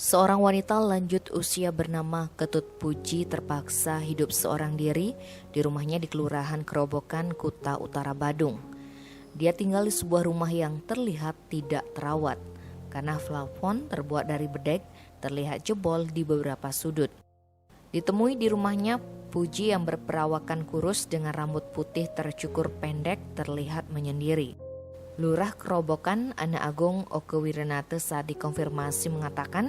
Seorang wanita lanjut usia bernama Ketut Puji terpaksa hidup seorang diri di rumahnya di Kelurahan Kerobokan, Kuta Utara, Badung. Dia tinggal di sebuah rumah yang terlihat tidak terawat karena plafon terbuat dari bedek terlihat jebol di beberapa sudut. Ditemui di rumahnya, Puji yang berperawakan kurus dengan rambut putih tercukur pendek terlihat menyendiri. Lurah Kerobokan Ana Agung Oke Wirenate saat dikonfirmasi mengatakan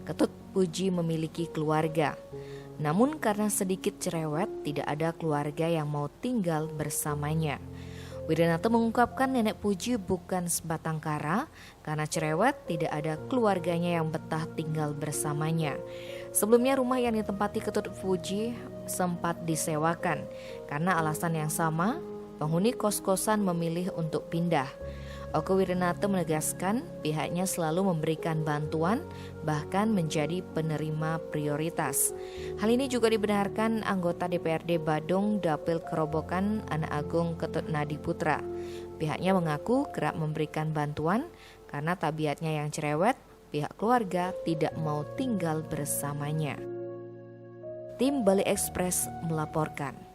Ketut Puji memiliki keluarga. Namun karena sedikit cerewet tidak ada keluarga yang mau tinggal bersamanya. Wirenate mengungkapkan nenek Puji bukan sebatang kara karena cerewet tidak ada keluarganya yang betah tinggal bersamanya. Sebelumnya rumah yang ditempati Ketut Puji sempat disewakan karena alasan yang sama. Penghuni kos-kosan memilih untuk pindah. Oke Wirenate menegaskan pihaknya selalu memberikan bantuan bahkan menjadi penerima prioritas. Hal ini juga dibenarkan anggota DPRD Badung Dapil Kerobokan Ana Agung Ketut Nadi Putra. Pihaknya mengaku kerap memberikan bantuan karena tabiatnya yang cerewet, pihak keluarga tidak mau tinggal bersamanya. Tim Bali Express melaporkan.